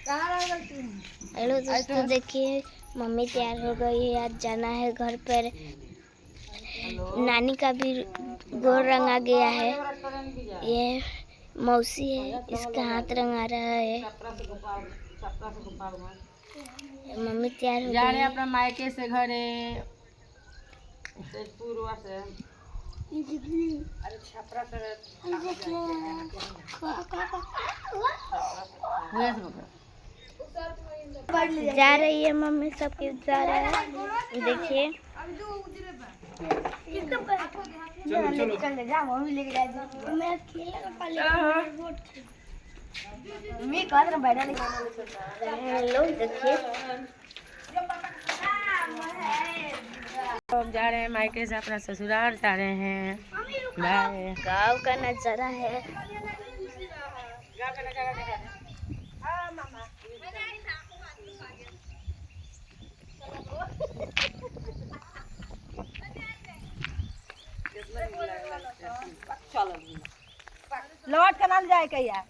Hello दोस्तों, देखिए mummy तैयार हो गई है। आज जाना है घर पर। नानी का भी गोर रंगा गया है। ये मौसी है, इसका हाथ रंगा रहा है। मम्मी तैयार हो गई है। अपना मायके से घरे जा रही है मम्मी, सब कुछ जा रहा है। देखिए हेलो, देखिए हम जा रहे हैं मायके से, अपना ससुराल जा रहे हैं। बाय। गाँव का नजारा है। लौट के नाल जाए कहिया।